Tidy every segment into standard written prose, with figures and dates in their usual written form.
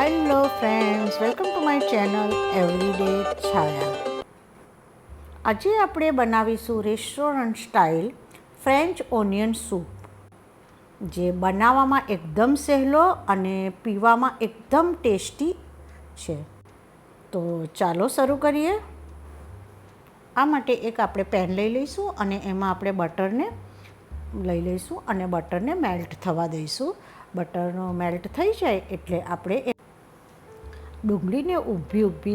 Hello friends, welcome to my channel everyday Chhaya. આજે આપણે બનાવીશું restaurant style French onion soup, જે બનાવવામાં એકદમ સહેલો અને પીવામાં એકદમ ટેસ્ટી છે. તો ચાલો શરૂ કરીએ. આ માટે એક આપણે પેન લઈ લઈશું અને એમાં આપણે બટરને લઈ લઈશું અને બટરને મેલ્ટ થવા દઈશું. બટરનો મેલ્ટ થઈ જાય એટલે આપણે ડુંગળીને ઊભી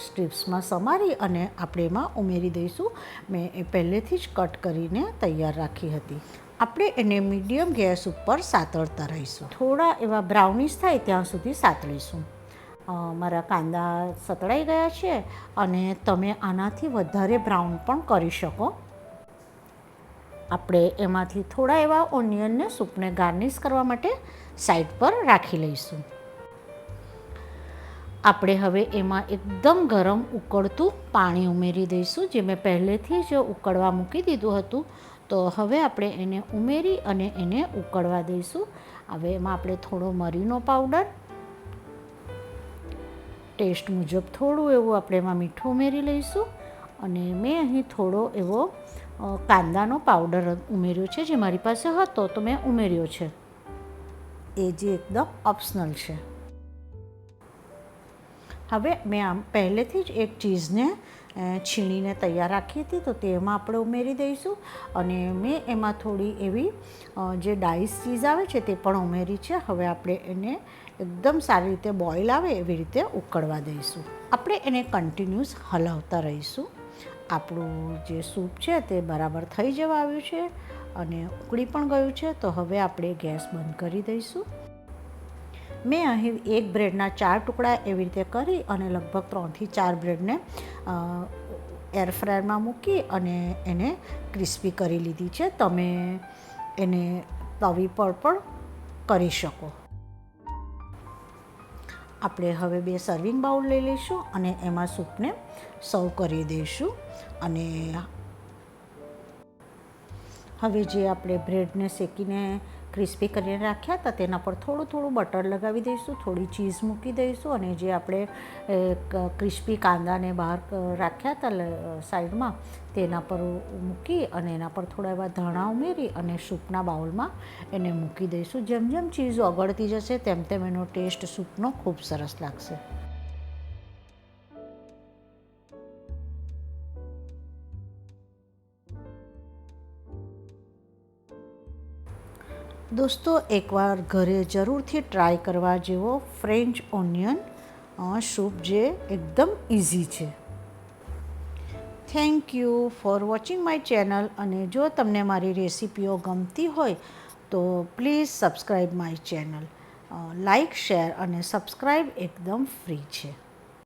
સ્ટ્રીપ્સમાં સમારી અને આપણે એમાં ઉમેરી દઈશું. મેં એ પહેલેથી જ કટ કરીને તૈયાર રાખી હતી. આપણે એને મીડિયમ ગેસ ઉપર સાતળતા રહીશું. થોડા એવા બ્રાઉનિશ થાય ત્યાં સુધી સાતળીશું. મારા કાંદા સતળાઈ ગયા છે અને તમે આનાથી વધારે બ્રાઉન પણ કરી શકો. આપણે એમાંથી થોડા એવા ઓનિયનને સૂપને ગાર્નિશ કરવા માટે સાઈડ પર રાખી લઈશું. આપણે હવે એમાં એકદમ ગરમ ઉકળતું પાણી ઉમેરી દઈશું, જે મેં પહેલેથી જ ઉકળવા મૂકી દીધું હતું. તો હવે આપણે એને ઉમેરી અને એને ઉકળવા દઈશું. હવે એમાં આપણે થોડો મરીનો પાવડર, ટેસ્ટ મુજબ થોડું એવું આપણે એમાં મીઠું ઉમેરી લઈશું. અને મેં અહીં થોડો એવો કાંદાનો પાવડર ઉમેર્યો છે, જે મારી પાસે હતો તો મેં ઉમેર્યો છે. એ જે એકદમ ઓપ્શનલ છે. હવે મેં આમ પહેલેથી જ એક ચીઝને છીણીને તૈયાર રાખી હતી, તો તેમાં આપણે ઉમેરી દઈશું. અને મેં એમાં થોડી એવી જે ડાઈસ ચીઝ આવે છે તે પણ ઉમેરી છે. હવે આપણે એને એકદમ સારી રીતે બોઇલ આવે એવી રીતે ઉકળવા દઈશું. આપણે એને કન્ટિન્યુઅસ હલાવતા રહીશું. આપણું જે સૂપ છે તે બરાબર થઈ જવા આવ્યું છે અને ઉકળી પણ ગયું છે. તો હવે આપણે ગેસ બંધ કરી દઈશું. મેં અહીં એક બ્રેડના 4 ટુકડા એવી રીતે કરી અને લગભગ 3 થી 4 બ્રેડને એર ફ્રાયરમાં મૂકી અને એને ક્રિસ્પી કરી લીધી છે. તમે એને તવી પર પણ કરી શકો. આપણે હવે 2 સર્વિંગ બાઉલ લઈ લઈશું અને એમાં સૂપને સર્વ કરી દઈશું. અને હવે જે આપણે બ્રેડને શેકીને ક્રિસ્પી કરીને રાખ્યા હતા તેના પર થોડું થોડું બટર લગાવી દઈશું, થોડી ચીઝ મૂકી દઈશું અને જે આપણે ક્રિસ્પી કાંદાને બહાર રાખ્યા હતા સાઈડમાં તેના પર મૂકી અને એના પર થોડા એવા ધાણા ઉમેરી અને સૂપના બાઉલમાં એને મૂકી દઈશું. જેમ જેમ ચીઝ ઓગળતી જશે તેમ તેમ એનો ટેસ્ટ સૂપનો ખૂબ સરસ લાગશે. દોસ્તો, એકવાર ઘરે જરૂરથી ટ્રાય કરવા જેવો ફ્રેન્ચ ઓનિયન સૂપ, જે એકદમ ઇઝી છે. Thank you for watching my channel. અને જો તમને મારી રેસિપીઓ ગમતી હોય તો please subscribe my channel. Like, share અને સબસ્ક્રાઈબ એકદમ ફ્રી છે.